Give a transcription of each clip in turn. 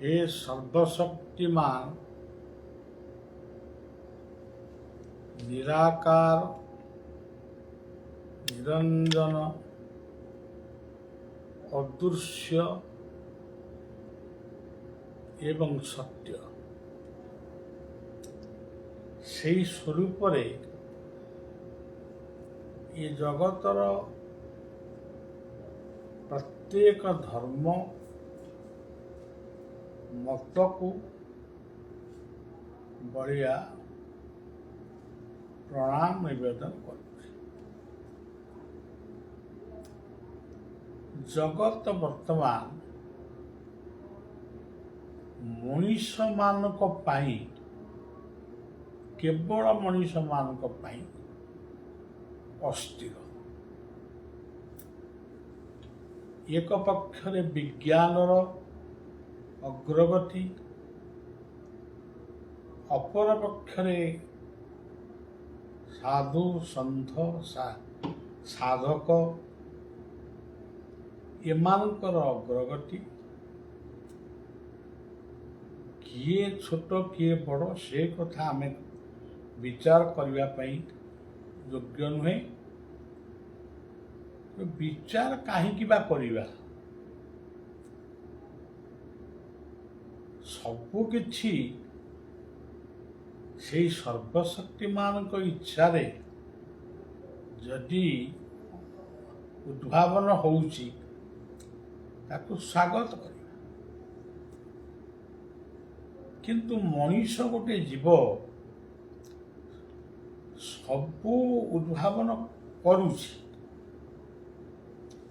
हे सर्वशक्तिमान निराकार निरंजन अदृश्य एवं सत्य सेई स्वरूप ये जगतर प्रत्येक धर्म मत को बढ़िया प्रणाम निवेदन कर जगत वर्तमान मनीष मानक पाई केवल मनीष मानक पाई अस्थिर एक पक्षरे विज्ञानर अग्रगति अपर पक्षरे साधु सन्थ साधक एमानकर अग्रगति किए छोट किए बड़ से कथा आम विचार करने योग्य नुहे विचार कहीं करवा सबु किछि से सर्वशक्तिमान को इच्छा रे जदि उद्भावन होउची ताकू स्वागत कर किंतु मनीष गोटे जीव सबू उद्भावन करुछि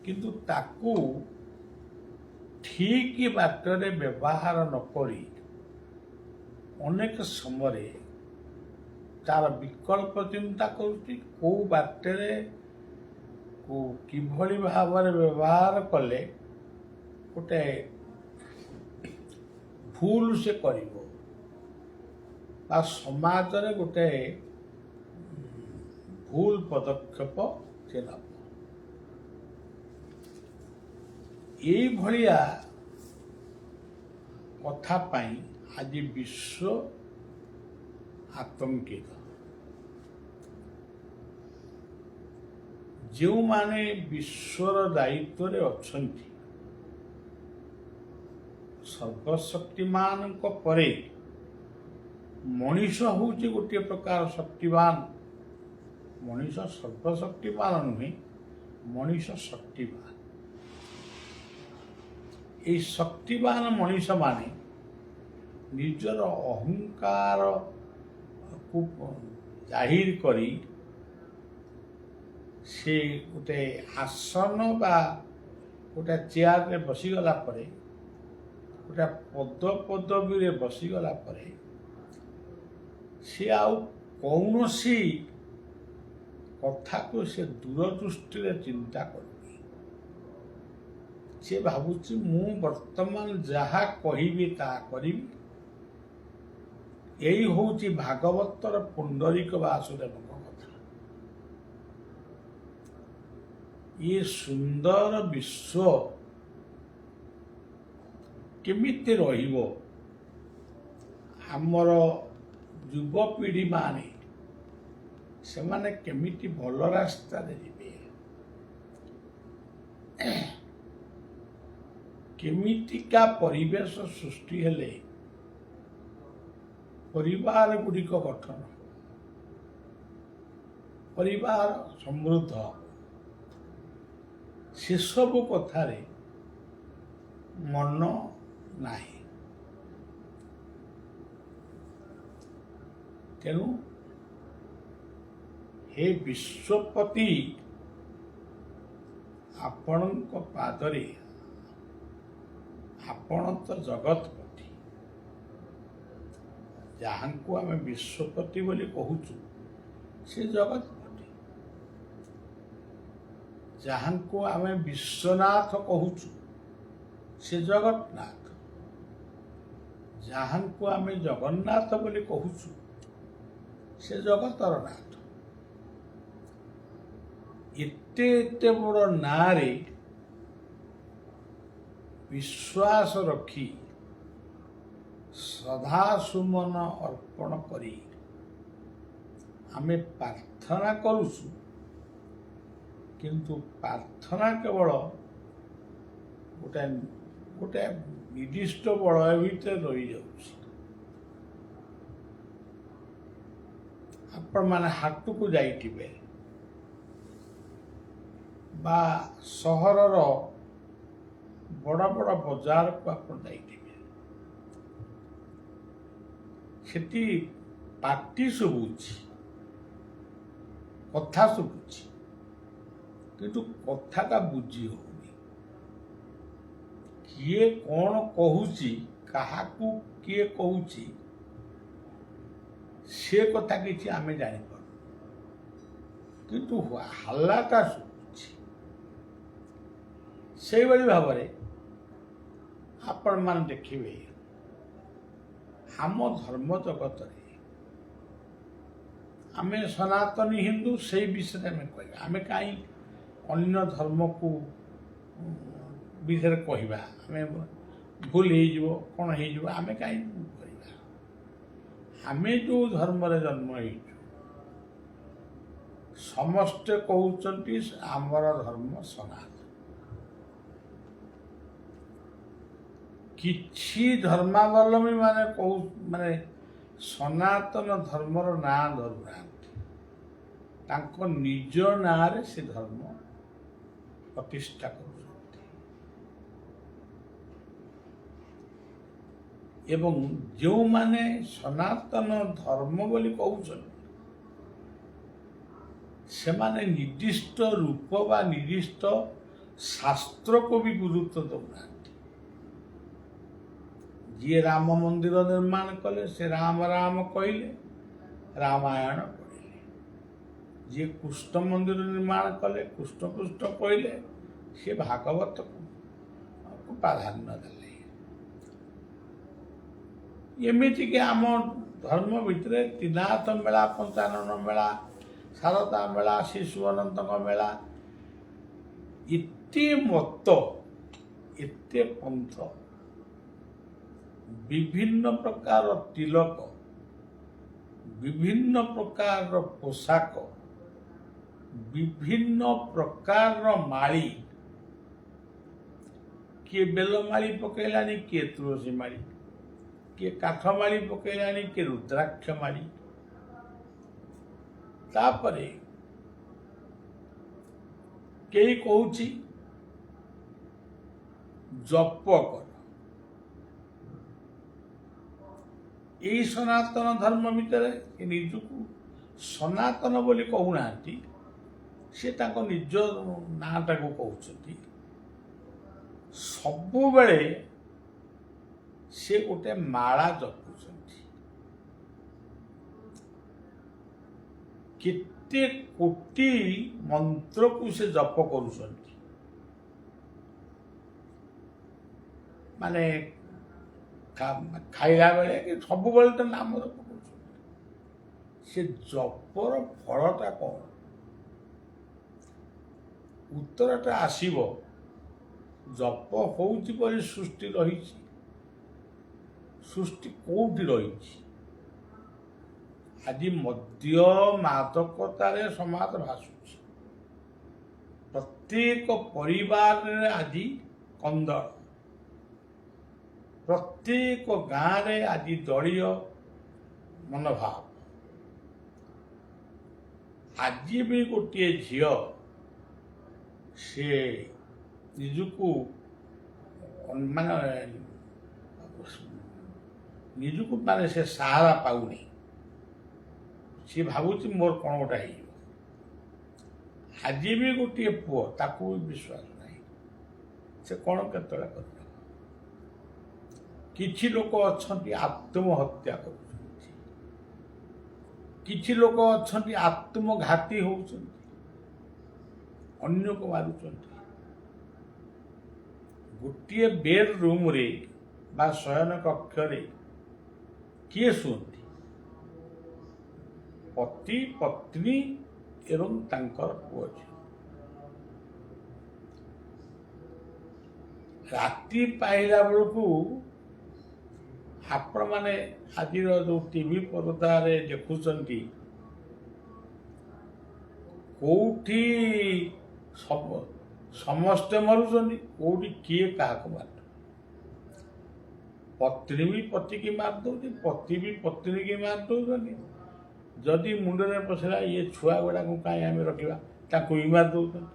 किंतु ताकू ठीक बाटरे व्यवहार न करी अनेक समय तार विकल्प चिंता करुछि को बाटरे को किभली भाव व्यवहार कले गोटे भूल से करिवो बा समाज रे गोटे भूल पदक्षेप से नब ये भलिया कथा पाई आज विश्व आतंकित जो माने विश्वर दायित्व रे अछंती सर्वशक्तिमान को परे मनीष होउची गोटे प्रकार शक्तिवान मनीष सर्वशक्तिमान नुहे मनीष शक्तिवान ये शक्तिवान मनीष माने निजर अहंकार को जाहिर करी से गोटे आसन बा गोटे चेयर रे बसीगला परे गोटे पद पदवी रे बसीगला परे से आउ कौनसी कथा को से दूरदृष्टि रे चिंता कर से भावुची मु वर्तमान जहा कहिबी ता करिबी यही होउची भागवतर पुंडरीक वासुदेव कथा ये सुंदर विश्व केमिति रहिबो हमर युवपीढ़ी माने से माने केमिति भल रास्ता रे जिबे केमितिका परिवेश सृष्टि हेले परिवार गुड़िक गठन परिवार समृद्ध से सब कथारे मन नाही तेणु हे विश्वपति आपणक पादरे आपण तो जगतपति जहाँ को आम विश्वपति बोली कहूचु से जगतपति जहाँ को आम विश्वनाथ कहूचु से जगन्नाथ जहाँ को आम जगन्नाथ बोली कहूचु से जगतर नाथ एते एते बड़ नारे विश्वास रखी ଶ୍ରଦ୍ଧାସୁମନ ଅର୍ପଣ କରି ଆମେ ପ୍ରାର୍ଥନା କରୁଛୁ, କିନ୍ତୁ ପ୍ରାର୍ଥନା କେବଳ ଗୋଟେ ଗୋଟେ ନିର୍ଦ୍ଦିଷ୍ଟ ବଳୟ ଭିତରେ ରହିଯାଉଛି। ଆପଣମାନେ ହାଟକୁ ଯାଇଥିବେ ବା ସହରର ବଡ଼ ବଡ଼ ବଜାରକୁ ଆପଣ ଯାଇଥିବେ, ସେଠି ପାଟି ଶୁଭୁଛି, କଥା ଶୁଭୁଛି, କିନ୍ତୁ କଥାଟା ବୁଝି ହଉନି। କିଏ କ'ଣ କହୁଛି, କାହାକୁ କିଏ କହୁଛି, ସେ କଥା କିଛି ଆମେ ଜାଣିପାରୁନୁ, କିନ୍ତୁ ହାଲ୍ଲାଟା ଶୁଭୁଛି। ସେଇଭଳି ଭାବରେ ଆପଣମାନେ ଦେଖିବେ ଆମ ଧର୍ମ ଜଗତରେ ଆମେ ସନାତନୀ ହିନ୍ଦୁ, ସେଇ ବିଷୟରେ ଆମେ କହିବା। ଆମେ କାହିଁ ଅନ୍ୟ ଧର୍ମକୁ ବିଷୟରେ କହିବା? ଆମେ ଭୁଲ ହେଇଯିବ, କ'ଣ ହେଇଯିବ, ଆମେ କାହିଁ କହିବା? ଆମେ ଯେଉଁ ଧର୍ମରେ ଜନ୍ମ ହେଇଛୁ, ସମସ୍ତେ କହୁଛନ୍ତି ଆମର ଧର୍ମ ସନାତନ। କିଛି ଧର୍ମାବଲମ୍ବୀ ମାନେ ସନାତନ ଧର୍ମର ନାଁ ଧରୁନାହାନ୍ତି, ତାଙ୍କ ନିଜ ନାଁରେ ସେ ଧର୍ମ ପ୍ରତିଷ୍ଠା କରୁଛନ୍ତି। ଏବଂ ଯେଉଁମାନେ ସନାତନ ଧର୍ମ ବୋଲି କହୁଛନ୍ତି, ସେମାନେ ନିର୍ଦ୍ଦିଷ୍ଟ ରୂପ ବା ନିର୍ଦ୍ଦିଷ୍ଟ ଶାସ୍ତ୍ରକୁ ବି ଗୁରୁତ୍ୱ ଦେଉନାହାନ୍ତି। ଯିଏ ରାମ ମନ୍ଦିର ନିର୍ମାଣ କଲେ, ସେ ରାମ ରାମ କହିଲେ, ରାମାୟଣ ପଢ଼ିଲେ। ଯିଏ କୃଷ୍ଣ ମନ୍ଦିର ନିର୍ମାଣ କଲେ, କୃଷ୍ଣ କୃଷ୍ଣ କହିଲେ, ସେ ଭାଗବତକୁ ପ୍ରାଧାନ୍ୟ ଦେଲେ। ଏମିତିକି ଆମ ଧର୍ମ ଭିତରେ ତ୍ରିନାଥ ମେଳା, ପଞ୍ଚାନନ ମେଳା, ଶାରଦା ମେଳା, ଶିଶୁ ଅନନ୍ତଙ୍କ ମେଳା, ଏତେ ମତ, ଏତେ ପନ୍ଥ, ବିଭିନ୍ନ ପ୍ରକାର ତିଲକ, ବିଭିନ୍ନ ପ୍ରକାରର ପୋଷାକ, ବିଭିନ୍ନ ପ୍ରକାରର ମାଳି, କିଏ ବେଲମାଳି ପକେଇଲାଣି, କିଏ ତୁଳସୀ ମାଳି, କିଏ କାଠ ମାଳି ପକେଇଲାଣି, କିଏ ରୁଦ୍ରାକ୍ଷ ମାଳି। ତାପରେ କେହି କହୁଛି ଜପ କର। ଏହି ସନାତନ ଧର୍ମ ଭିତରେ ନିଜକୁ ସନାତନ ବୋଲି କହୁନାହାନ୍ତି, ସେ ତାଙ୍କ ନିଜ ନାଁଟାକୁ କହୁଛନ୍ତି। ସବୁବେଳେ ସେ ଗୋଟେ ମାଳା ଜପୁଛନ୍ତି। କେତେ କୋଟି ମନ୍ତ୍ରକୁ ସେ ଜପ କରୁଛନ୍ତି। ମାନେ ଖାଇଲା ବେଳେ କି ସବୁବେଳେ ତ ନାମ ଜପ କରୁଛନ୍ତି। ସେ ଜପର ଫଳଟା କ'ଣ? ଉତ୍ତରଟା ଆସିବ, ଜପ ହେଉଛି ବୋଲି ସୃଷ୍ଟି ରହିଛି। ସୃଷ୍ଟି କୋଉଠି ରହିଛି? ଆଜି ମଦ୍ୟ ମାଦକତାରେ ସମାଜ ଭାସୁଛି। ପ୍ରତ୍ୟେକ ପରିବାରରେ ଆଜି କନ୍ଦଳ, ପ୍ରତ୍ୟେକ ଗାଁରେ ଆଜି ଦଳୀୟ ମନୋଭାବ। ଆଜି ବି ଗୋଟିଏ ଝିଅ ସେ ନିଜକୁ ସେ ସାହାରା ପାଉନି। ସେ ଭାବୁଛି ମୋର କ'ଣ ଗୋଟେ ହେଇଯିବ। ଆଜି ବି ଗୋଟିଏ ପୁଅ, ତାକୁ ବି ବିଶ୍ୱାସ ନାହିଁ, ସେ କ'ଣ କେତେବେଳେ କରିବ। କିଛି ଲୋକ ଅଛନ୍ତି ଆତ୍ମହତ୍ୟା କରୁଛନ୍ତି, କିଛି ଲୋକ ଅଛନ୍ତି ଆତ୍ମଘାତୀ ହେଉଛନ୍ତି, ଅନ୍ୟକୁ ମାରୁଛନ୍ତି। ଗୋଟିଏ ବେଡ୍ ରୁମ୍ରେ ବା ଶୟନ କକ୍ଷରେ କିଏ ଶୁଅନ୍ତି? ପତି, ପତ୍ନୀ ଏବଂ ତାଙ୍କର ପୁଅ ଝିଅ। ରାତି ପାଇଲା ବେଳକୁ ଆପଣମାନେ ଆଜିର ଯେଉଁ ଟିଭି ପରଦାରେ ଦେଖୁଛନ୍ତି, କେଉଁଠି ସମସ୍ତେ ମରୁଛନ୍ତି, କେଉଁଠି କିଏ କାହାକୁ ମାରୁଛନ୍ତି। ପତ୍ନୀ ବି ପତିକି ମାରି ଦେଉଛି, ପତି ବି ପତ୍ନୀକି ମାରି ଦେଉଛନ୍ତି। ଯଦି ମୁଣ୍ଡରେ ପଶିଲା ଇଏ ଛୁଆ ଗୁଡ଼ାକୁ କାହିଁ ଆମେ ରଖିବା, ତାକୁ ବି ମାରି ଦେଉଛନ୍ତି।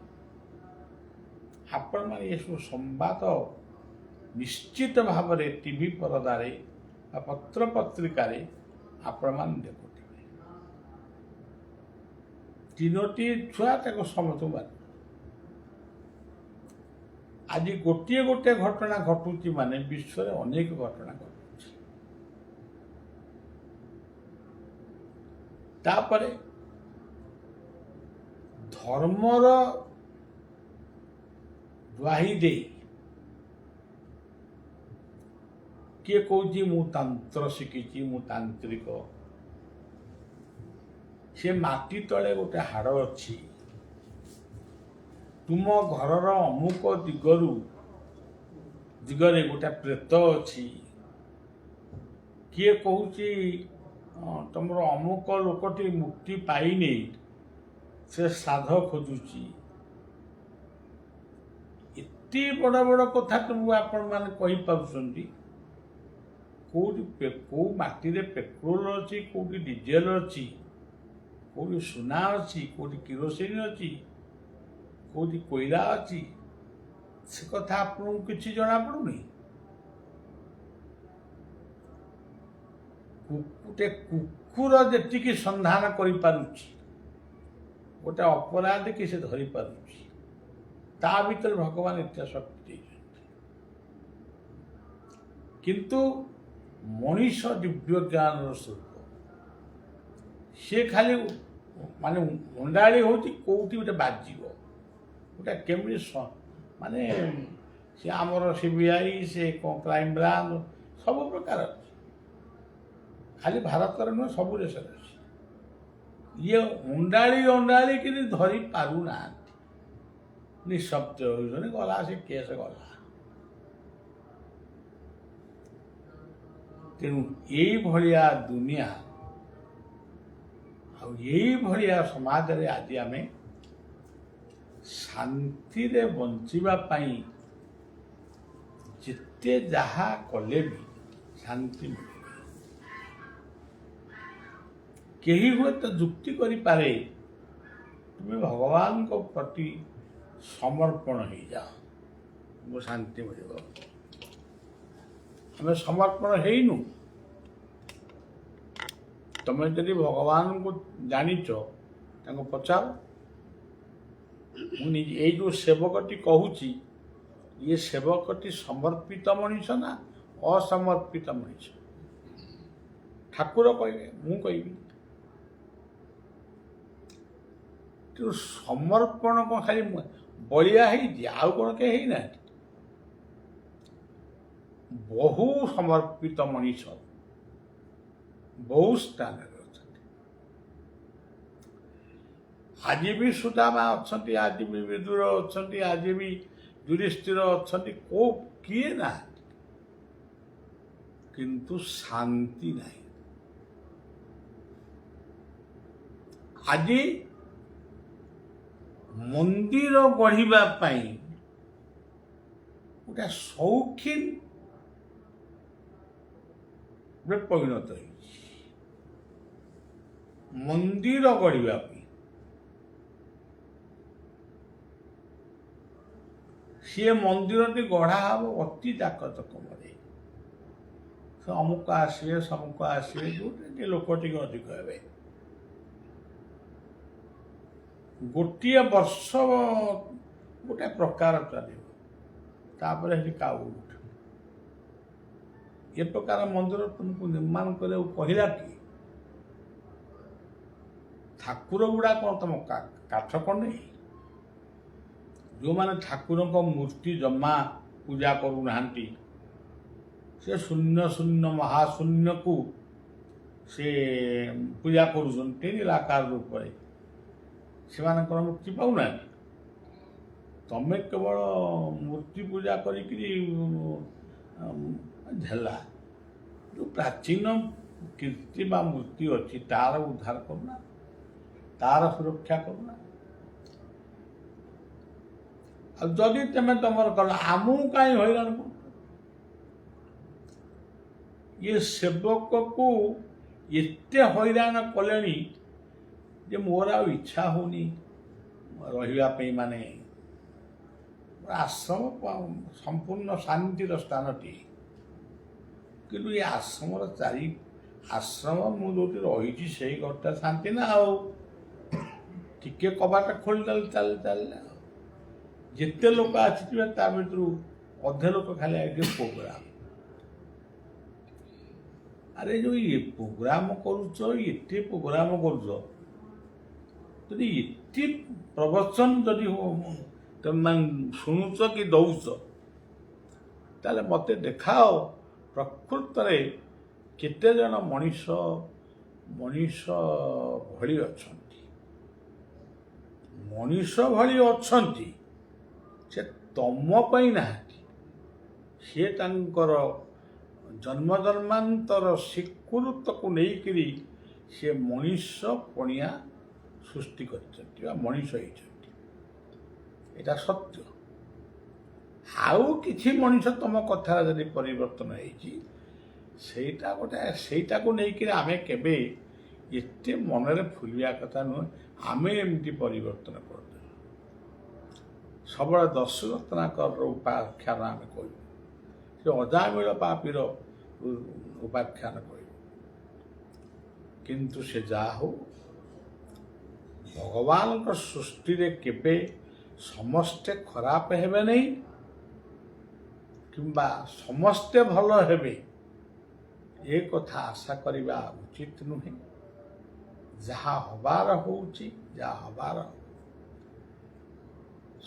ଆପଣମାନେ ଏସବୁ ସମ୍ବାଦ ନିଶ୍ଚିତ ଭାବରେ ଟିଭି ପରଦାରେ ବା ପତ୍ରପତ୍ରିକାରେ ଆପଣମାନେ ଦେଖୁଥିବେ। ତିନୋଟି ଛୁଆ ତାକୁ ସମସ୍ତଙ୍କୁ ମାରି, ଆଜି ଗୋଟିଏ ଗୋଟିଏ ଘଟଣା ଘଟୁଛି ମାନେ ବିଶ୍ୱରେ ଅନେକ ଘଟଣା ଘଟୁଛି। ତାପରେ ଧର୍ମର ଦ୍ୱାହି ଦେଇ କିଏ କହୁଛି ମୁଁ ତନ୍ତ୍ର ଶିଖିଛି, ମୁଁ ତାନ୍ତ୍ରିକ। ସେ ମାଟି ତଳେ ଗୋଟେ ହାଡ଼ ଅଛି, ତୁମ ଘରର ଅମୁକ ଦିଗରେ ଗୋଟେ ପ୍ରେତ ଅଛି। କିଏ କହୁଛି ତମର ଅମୁକ ଲୋକଟି ମୁକ୍ତି ପାଇନି, ସେ ଶ୍ରାଦ୍ଧ ଖୋଜୁଛି। ଏତେ ବଡ଼ ବଡ଼ କଥା ତୁମକୁ ଆପଣମାନେ କହିପାରୁଛନ୍ତି। କେଉଁ ମାଟିରେ ପେଟ୍ରୋଲ ଅଛି, କେଉଁଠି ଡିଜେଲ ଅଛି, କେଉଁଠି ସୁନା ଅଛି, କେଉଁଠି କିରୋସିନ ଅଛି, କେଉଁଠି କୋଇଲା ଅଛି, ସେ କଥା ଆପଣଙ୍କୁ କିଛି ଜଣାପଡ଼ୁନି। ଗୋଟେ କୁକୁର ଯେତିକି ସନ୍ଧାନ କରିପାରୁଛି, ଗୋଟେ ଅପରାଧୀକି ସେ ଧରିପାରୁଛି, ତା ଭିତରେ ଭଗବାନ ଏତେ ଶକ୍ତି ଦେଇଛନ୍ତି। କିନ୍ତୁ ମଣିଷ ଦିବ୍ୟ ଜ୍ଞାନର ସ୍ୱରୂପ, ସେ ଖାଲି ମାନେ ମୁଣ୍ଡାଳି ହେଉଛି କେଉଁଠି ଗୋଟେ ବାଜିବ, ଗୋଟେ କେମିତି ମାନେ ସେ ଆମର CBI, ସେ କ୍ରାଇମବ୍ରାଞ୍ଚ ସବୁ ପ୍ରକାର ଅଛି, ଖାଲି ଭାରତରେ ନୁହେଁ ସବୁ ଦେଶରେ ଅଛି। ଇଏ ଅଣ୍ଡାଳି କିନ୍ତୁ ଧରି ପାରୁନାହାନ୍ତି, ନିଃଶବ୍ଦ ହେଉଛନ୍ତି, ଗଲା ସେ କେସ୍ ଗଲା। ତେଣୁ ଏଇଭଳିଆ ଦୁନିଆ ଆଉ ଏଇଭଳିଆ ସମାଜରେ ଆଜି ଆମେ ଶାନ୍ତିରେ ବଞ୍ଚିବା ପାଇଁ ଯେତେ ଯାହା କଲେ ବି ଶାନ୍ତି ମିଳିବ। କେହି ହୁଏତ ଯୁକ୍ତି କରିପାରେ ତୁମେ ଭଗବାନଙ୍କ ପ୍ରତି ସମର୍ପଣ ହେଇଯାଅ, ମୁଁ ଶାନ୍ତି ମିଳିବ। ଆମେ ସମର୍ପଣ ହେଇନୁ। ତମେ ଯଦି ଭଗବାନଙ୍କୁ ଜାଣିଛ ତାଙ୍କୁ ପଚାର। ମୁଁ ନିଜେ ଏଇ ଯେଉଁ ସେବକଟି କହୁଛି, ଇଏ ସେବକଟି ସମର୍ପିତ ମଣିଷ ନା ଅସମର୍ପିତ ମଣିଷ? ଠାକୁର କହିବେ, ମୁଁ କହିବି। ତେଣୁ ସମର୍ପଣ କ'ଣ ଖାଲି ବଳିଆ ହେଇଛି, ଆଉ କ'ଣ କେହି ହେଇନାହାନ୍ତି? ବହୁ ସମର୍ପିତ ମଣିଷ ବହୁ ସ୍ଥାନରେ ଅଛନ୍ତି। ଆଜି ବି ସୁଦାମା ଅଛନ୍ତି, ଆଜି ବି ବିଦୁର ଅଛନ୍ତି, ଆଜି ବି ଯୁଧିଷ୍ଠିର ଅଛନ୍ତି, କିଏ ନାହାନ୍ତି, କିନ୍ତୁ ଶାନ୍ତି ନାହିଁ। ଆଜି ମନ୍ଦିର ଗଢ଼ିବା ପାଇଁ ଗୋଟେ ସୌଖିନରେ ପରିଣତ ହେଇଛି। ମନ୍ଦିର ଗଢ଼ିବା ପାଇଁ ସିଏ ମନ୍ଦିରଟି ଗଢ଼ା ହେବ ଅତି ଜାକଜକମରେ। ସେ ଅମୁକ ଆସିବେ, ସମୁକ ଆସିବେ, ଯୋଉଠି ଲୋକ ଟିକେ ଅଧିକ ହେବେ। ଗୋଟିଏ ବର୍ଷ ଗୋଟେ ପ୍ରକାର ଚାଲିବ, ତାପରେ ସେଠି କାଉ ଉଠିବ। ଏ ପ୍ରକାର ମନ୍ଦିର ତୁମକୁ ନିର୍ମାଣ କରିବାକୁ କହିଲା କି? ଠାକୁର ଗୁଡ଼ା କ'ଣ ତମ କାଠ କଣ୍ଡେଇ? ଯେଉଁମାନେ ଠାକୁରଙ୍କ ମୂର୍ତ୍ତି ଜମା ପୂଜା କରୁନାହାନ୍ତି, ସେ ଶୂନ୍ୟ ଶୂନ୍ୟ ମହାଶୂନ୍ୟକୁ ସେ ପୂଜା କରୁଛନ୍ତି ନିରାକାର ରୂପରେ, ସେମାନଙ୍କର ମୁକ୍ତି ପାଉନାହାନ୍ତି। ତମେ କେବଳ ମୂର୍ତ୍ତି ପୂଜା କରିକିରି ଝେଲା ଯେଉଁ ପ୍ରାଚୀନ କୀର୍ତ୍ତି ବା ମୂର୍ତ୍ତି ଅଛି ତାର ଉଦ୍ଧାର କରୁନା, ତାର ସୁରକ୍ଷା କରୁନା। ଆଉ ଯଦି ତମେ ତମର କଲ ଆମକୁ କାହିଁ ହଇରାଣ କରୁଛ? ଇଏ ସେବକକୁ ଏତେ ହଇରାଣ କଲେଣି ଯେ ମୋର ଆଉ ଇଚ୍ଛା ହେଉନି ରହିବା ପାଇଁ। ମାନେ ଆଶ୍ରମ ସମ୍ପୂର୍ଣ୍ଣ ଶାନ୍ତିର ସ୍ଥାନଟିଏ, କିନ୍ତୁ ଏ ଆଶ୍ରମର ଆଶ୍ରମ ମୁଁ ଯେଉଁଠି ରହିଛି ସେଇ ଘରଟା ଶାନ୍ତି ନା। ଆଉ ଟିକେ କବାଟ ଖୋଲିଦେଲେ ଚାଲିଲେ ଆଉ ଯେତେ ଲୋକ ଆସିଥିବେ ତା ଭିତରୁ ଅଧେ ଲୋକ ଖାଲି ଆଇଥିବେ ପ୍ରୋଗ୍ରାମ। ଆରେ ଯେଉଁ ଇଏ ପ୍ରୋଗ୍ରାମ କରୁଛ, ଏତେ ପ୍ରୋଗ୍ରାମ କରୁଛ, ଯଦି ଏତେ ପ୍ରବଚନ ଯଦି ତମେ ଶୁଣୁଛ କି ଦଉଛ, ତାହେଲେ ମୋତେ ଦେଖାଅ ପ୍ରକୃତରେ କେତେଜଣ ମଣିଷ ଭଳି ଅଛନ୍ତି। ମଣିଷ ଭଳି ଅଛନ୍ତି, ସେ ତମ ପାଇଁ ନାହାନ୍ତି। ସିଏ ତାଙ୍କର ଜନ୍ମଜନ୍ମାନ୍ତର ସ୍ୱୀକୃତକୁ ନେଇକରି ସେ ମଣିଷ ପଣିଆ ସୃଷ୍ଟି କରିଛନ୍ତି ବା ମଣିଷ ହେଇଛନ୍ତି। ଏଇଟା ସତ୍ୟ। ଆଉ କିଛି ମଣିଷ ତମ କଥାରେ ଯଦି ପରିବର୍ତ୍ତନ ହେଇଛି, ସେଇଟାକୁ ନେଇକରି ଆମେ କେବେ ଏତେ ମନରେ ଫୁଲିବା କଥା ନୁହେଁ। ଆମେ ଏମିତି ପରିବର୍ତ୍ତନ କରିଦେବୁ। ସବୁବେଳେ ଦଶରତ୍ନାକରର ଉପାଖ୍ୟାନ ଆମେ କହିବୁ, ସେ ଅଜାମିଳ ପାପୀର ଉପାଖ୍ୟାନ କହିବୁ। କିନ୍ତୁ ସେ ଯାହା ହଉ, ଭଗବାନଙ୍କ ସୃଷ୍ଟିରେ କେବେ ସମସ୍ତେ ଖରାପ ହେବେ ନାହିଁ କିମ୍ବା ସମସ୍ତେ ଭଲ ହେବେ ଏ କଥା ଆଶା କରିବା ଉଚିତ ନୁହେଁ। ଯାହା ହବାର ହେଉଛି, ଯାହା ହବାର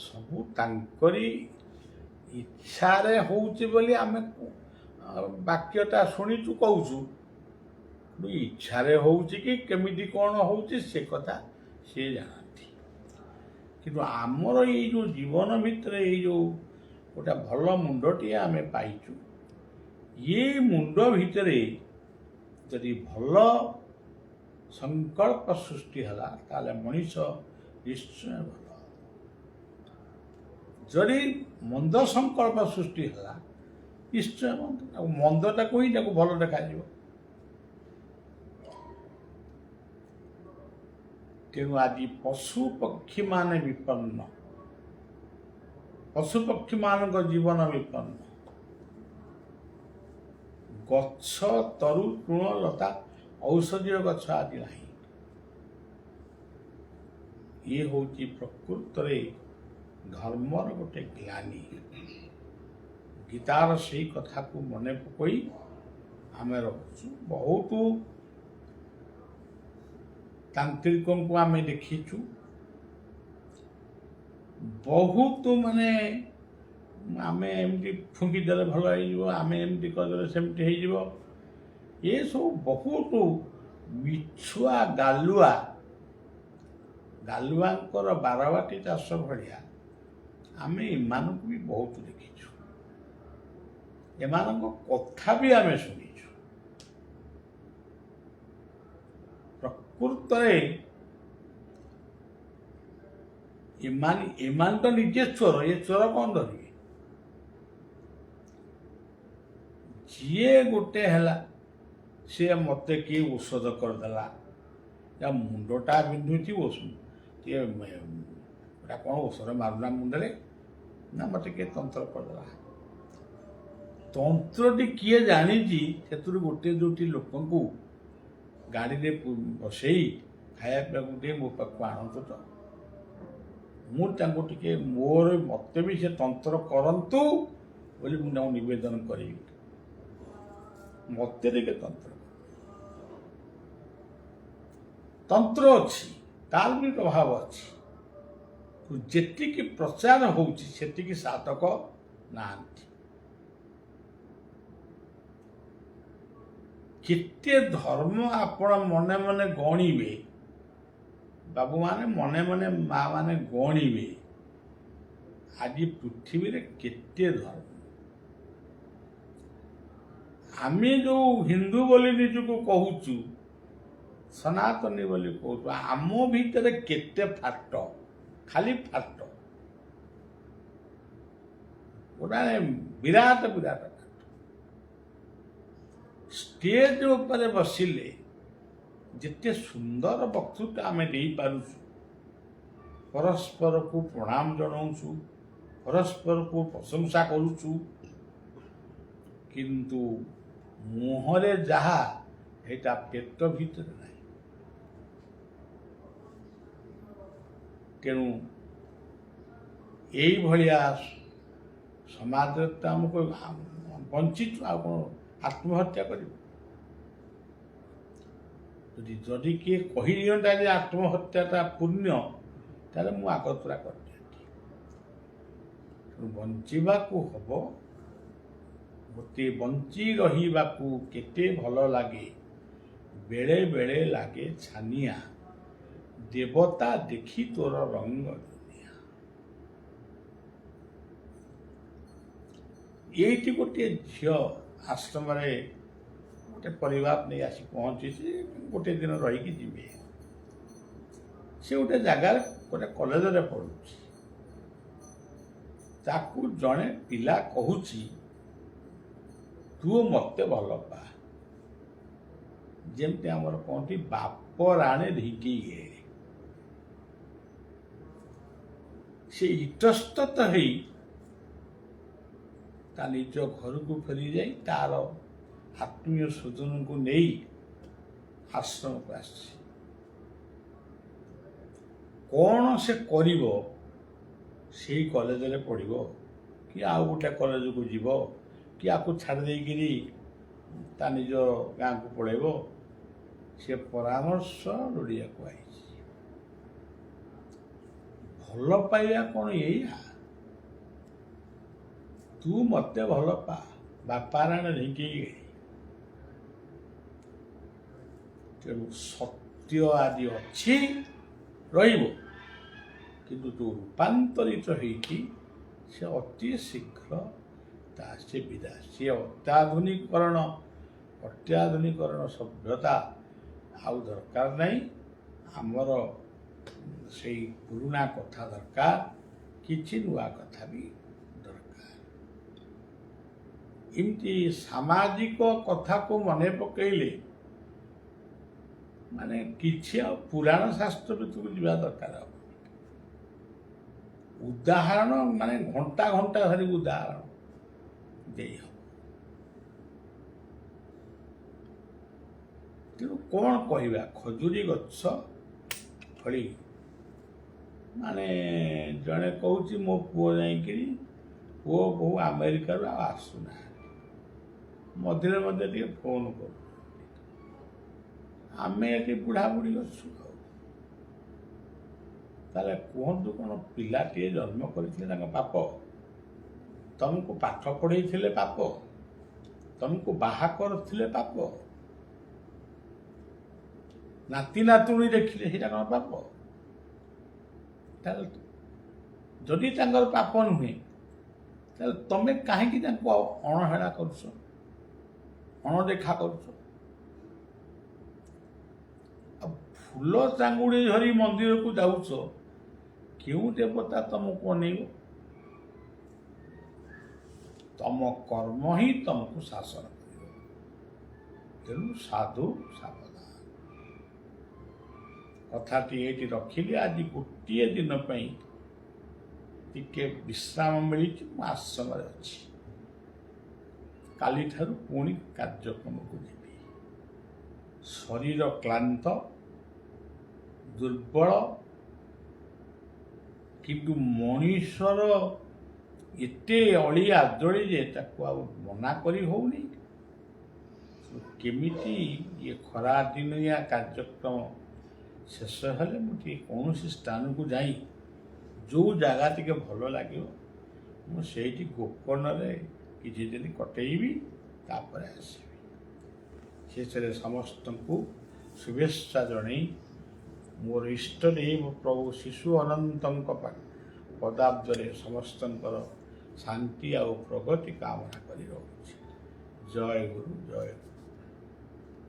ସବୁ ତାଙ୍କରି ଇଚ୍ଛାରେ ହେଉଛି ବୋଲି ଆମେ ବାକ୍ୟଟା ଶୁଣିଛୁ କହୁଛୁ। ଇଚ୍ଛାରେ ହେଉଛି କି କେମିତି କ'ଣ ହେଉଛି ସେ କଥା ସିଏ ଜାଣନ୍ତି। କିନ୍ତୁ ଆମର ଏଇ ଯେଉଁ ଜୀବନ ଭିତରେ ଏଇ ଯେଉଁ ଗୋଟେ ଭଲ ମୁଣ୍ଡଟିଏ ଆମେ ପାଇଛୁ, ଏ ମୁଣ୍ଡ ଭିତରେ ଯଦି ଭଲ ସଂକଳ୍ପ ସୃଷ୍ଟି ହେଲା ତାହେଲେ ମଣିଷ ନିଶ୍ଚୟ ଭଲ। ଯଦି ମନ୍ଦ ସଂକଳ୍ପ ସୃଷ୍ଟି ହେଲା ନିଶ୍ଚୟ ମନ୍ଦ। ଆଉ ମନ୍ଦଟାକୁ ହିଁ ତାକୁ ଭଲ ଦେଖାଯିବ। ତେଣୁ ଆଜି ପଶୁପକ୍ଷୀମାନେ ବିପନ୍ନ, ପଶୁପକ୍ଷୀମାନଙ୍କ ଜୀବନ ବିପନ୍ନ। ଗଛ ତରୁ ତୃଣ ଲତା ଔଷଧୀୟ ଗଛ ଆଦି ନାହିଁ। ଇଏ ହେଉଛି ପ୍ରକୃତରେ ଧର୍ମର ଗୋଟେ ଗ୍ଲାନି। ଗୀତାର ସେଇ କଥାକୁ ମନେ ପକାଇ ଆମେ ରହୁଛୁ। ବହୁତ ତାନ୍ତ୍ରିକଙ୍କୁ ଆମେ ଦେଖିଛୁ, ବହୁତ ମାନେ ଆମେ ଏମିତି ଫୁଙ୍କିଦେଲେ ଭଲ ହେଇଯିବ, ଆମେ ଏମିତି କରିଦେଲେ ସେମିତି ହେଇଯିବ, ଏସବୁ ବହୁତ ମିଛୁଆ ଗାଲୁଆଙ୍କର ବାରବାଟୀ ଚାଷ ଭଳିଆ ଆମେ ଏମାନଙ୍କୁ ବି ବହୁତ ଦେଖିଛୁ। ଏମାନଙ୍କ କଥା ବି ଆମେ ଶୁଣିଛୁ। ପ୍ରକୃତରେ ଏମାନେ ତ ନିଜେ ଚୋର। ଏ ଚୋର କ'ଣ ଧରିବେ? ଯିଏ ଗୋଟେ ହେଲା, ସିଏ ମୋତେ କିଏ ଔଷଧ କରିଦେଲା, ଯା ମୁଣ୍ଡଟା ବିନ୍ଧୁଛି କିଏ ଏଟା କ'ଣ ଔଷଧ ମାରୁନା ମୁଣ୍ଡରେ, ନା ମୋତେ କିଏ ତନ୍ତ୍ର କରିଦେଲା। ତନ୍ତ୍ରଟି କିଏ ଜାଣିଛି? ସେଥିରୁ ଗୋଟିଏ ଦୁଇଟି ଲୋକଙ୍କୁ ଗାଡ଼ିରେ ବସେଇ ଖାଇବା ପିଇବାକୁ ଟିକେ ମୋ ପାଖକୁ ଆଣନ୍ତୁ ତ, ମୁଁ ତାଙ୍କୁ ଟିକେ ମୋତେ ବି ସେ ତନ୍ତ୍ର କରନ୍ତୁ ବୋଲି ମୁଁ ତାଙ୍କୁ ନିବେଦନ କରିବି। ମୋତେ ଟିକେ ତନ୍ତ୍ର ଅଛି, ତାର ବି ପ୍ରଭାବ ଅଛି। ଯେତିକି ପ୍ରଚାର ହେଉଛି ସେତିକି ସାଧକ ନାହାନ୍ତି। କେତେ ଧର୍ମ ଆପଣ ମନେ ମନେ ଗଣିବେ, ବାବୁମାନେ ମନେ ମନେ ମା ମାନେ ଗଣିବେ, ଆଜି ପୃଥିବୀରେ କେତେ ଧର୍ମ। ଆମେ ଯେଉଁ ହିନ୍ଦୁ ବୋଲି ନିଜକୁ କହୁଛୁ, ସନାତନୀ ବୋଲି କହୁଛୁ, ଆମ ଭିତରେ କେତେ ଫାଟ, ଖାଲି ଫାଟ, ଗୋଟାଏ ବିରାଟ ବିରାଟ ଫାଟ। ଷ୍ଟେଜ ଉପରେ ବସିଲେ ଯେତେ ସୁନ୍ଦର ବକ୍ତୃତା ଆମେ ଦେଇପାରୁଛୁ, ପରସ୍ପରକୁ ପ୍ରଣାମ ଜଣାଉଛୁ, ପରସ୍ପରକୁ ପ୍ରଶଂସା କରୁଛୁ, କିନ୍ତୁ ମୁହଁରେ ଯାହା ଏଇଟା ପେଟ ଭିତରେ ନାହିଁ। ତେଣୁ ଏଇଭଳିଆ ସମାଜରେ ତ ଆମକୁ ବଞ୍ଚିଛୁ, ଆଉ କ'ଣ ଆତ୍ମହତ୍ୟା କରିବୁ? ଯଦି କିଏ କହିଦିଅନ୍ତା ଯେ ଆତ୍ମହତ୍ୟାଟା ପୁଣ୍ୟ, ତାହେଲେ ମୁଁ ଆଗତୁରା କରିଦିଅନ୍ତି। ତେଣୁ ବଞ୍ଚିବାକୁ ହବ। ମୋତେ ବଞ୍ଚି ରହିବାକୁ କେତେ ଭଲ ଲାଗେ, ବେଳେ ବେଳେ ଲାଗେ ଛାନିଆ, ଦେବତା ଦେଖି ତୋର ରଙ୍ଗ ଦୁନିଆ। ଏଇଠି ଗୋଟିଏ ଝିଅ ଆଶ୍ରମରେ ଗୋଟେ ପରିବାର ନେଇ ଆସି ପହଞ୍ଚିଛି, ଗୋଟେ ଦିନ ରହିକି ଯିବେ। ସେ ଗୋଟେ ଜାଗାରେ ଗୋଟେ କଲେଜରେ ପଢ଼ୁଛି। ତାକୁ ଜଣେ ପିଲା କହୁଛି, ତୁ ମୋତେ ଭଲ ପା। ଯେମିତି ଆମର କହନ୍ତି, ବାପ ରାଣେ ଢିଙ୍କି ଗେରେ। ସେ ଇତସ୍ତତ ହେଇ ତା ନିଜ ଘରକୁ ଫେରିଯାଇ ତାର ଆତ୍ମୀୟ ସ୍ୱଜନଙ୍କୁ ନେଇ ଆଶ୍ରମକୁ ଆସିଛି। କ'ଣ ସେ କରିବ? ସେଇ କଲେଜରେ ପଢ଼ିବ କି ଆଉ ଗୋଟେ କଲେଜକୁ ଯିବ କି ଆକୁ ଛାଡ଼ି ଦେଇକିରି ତା ନିଜ ଗାଁକୁ ପଳାଇବ? ସେ ପରାମର୍ଶ ଲୋଡ଼ିବାକୁ ଆଇଛି। ଭଲ ପାଇବା କ'ଣ ଏଇଆ? ତୁ ମୋତେ ଭଲ ପା, ବାପା ରାଣେ ଢିଙ୍କି ଗେରେ। ତେଣୁ ସତ୍ୟ ଆଜି ଅଛି, ରହିବ, କିନ୍ତୁ ତୁ ରୂପାନ୍ତରିତ ହେଇକି ସେ ଅତି ଶୀଘ୍ର ସେ ବିଦାୟ। ସେ ଅତ୍ୟାଧୁନିକରଣ ସଭ୍ୟତା ଆଉ ଦରକାର ନାହିଁ। ଆମର ସେଇ ପୁରୁଣା କଥା ଦରକାର, କିଛି ନୂଆ କଥା ବି ଦରକାର। ଏମିତି ସାମାଜିକ କଥାକୁ ମନେ ପକେଇଲେ ମାନେ କିଛି ଆଉ ପୁରାଣ ଶାସ୍ତ୍ର ଭିତରକୁ ଯିବା ଦରକାର ହେବ। ଉଦାହରଣ ମାନେ ଘଣ୍ଟା ଘଣ୍ଟା ଧରି ଉଦାହରଣ ଦେଇ ହେବ। ତେଣୁ କ'ଣ କହିବା? ଖଜୁରୀ ଗଛ ଫଳି ମାନେ ଜଣେ କହୁଛି, ମୋ ପୁଅ ଯାଇକିରି ପୁଅ ବୋହୁ ଆମେରିକାରୁ ଆଉ ଆସୁନାହାନ୍ତି, ମଝିରେ ମଝିରେ ଟିକେ ଫୋନ କରୁ। ଆମେ ଏଠି ବୁଢ଼ାବୁଢ଼ୀ ଅଛୁ। ତାହେଲେ କୁହନ୍ତୁ, କ'ଣ ପିଲାଟିଏ ଜନ୍ମ କରିଥିଲେ ତାଙ୍କ ପାପ? ତମକୁ ପାଠ ପଢ଼େଇଥିଲେ ପାପ? ତମକୁ ବାହା କରିଥିଲେ ପାପ? ନାତି ନାତୁଣୀ ଦେଖିଲେ ସେଇଟା କ'ଣ ପାପ? ତାହେଲେ ଯଦି ତାଙ୍କର ପାପ ନୁହେଁ, ତାହେଲେ ତମେ କାହିଁକି ତାଙ୍କୁ ଅଣହେଳା କରୁଛ, ଅଣଦେଖା କରୁଛ? ଆଉ ଫୁଲ ଚାଙ୍ଗୁଡ଼ି ଧରି ମନ୍ଦିରକୁ ଯାଉଛ, କେଉଁ ଦେବତା ତମକୁ ଅନେଇବ? ତମ କର୍ମ ହିଁ ତମକୁ ଶାସନ କରିବ। ତେଣୁ ସାଧୁ ସାବଧାନ। କଥାଟି ଏଇଠି ରଖିଲି। ଆଜି ଗୋଟିଏ ଦିନ ପାଇଁ ଟିକେ ବିଶ୍ରାମ ମିଳିଛି, ମୁଁ ଆଶ୍ରମରେ ଅଛି। କାଲିଠାରୁ ପୁଣି କାର୍ଯ୍ୟକ୍ରମକୁ ଯିବି। ଶରୀର କ୍ଳାନ୍ତ, ଦୁର୍ବଳ, କିନ୍ତୁ ମଣିଷର ଏତେ ଅଳି ଆଦଳି ଯେ ତାକୁ ଆଉ ମନା କରି ହେଉନି। କେମିତି ଇଏ ଖରା ଦିନିଆ କାର୍ଯ୍ୟକ୍ରମ ଶେଷ ହେଲେ ମୁଁ ଟିକେ କୌଣସି ସ୍ଥାନକୁ ଯାଇ ଯେଉଁ ଜାଗା ଟିକେ ଭଲ ଲାଗିବ, ମୁଁ ସେଇଠି ଗୋପନରେ କିଛି ଦିନ କଟେଇବି, ତାପରେ ଆସିବି। ଶେଷରେ ସମସ୍ତଙ୍କୁ ଶୁଭେଚ୍ଛା ଜଣାଇ ମୋର ଇଷ୍ଟଦେବ ପ୍ରଭୁ ଶିଶୁ ଅନନ୍ତଙ୍କ ପଦାବ୍ଦରେ ସମସ୍ତଙ୍କର ଶାନ୍ତି ଆଉ ପ୍ରଗତି କାମନା କରି ରହୁଛି। ଜୟ ଗୁରୁ ଜୟ ଗୁରୁ।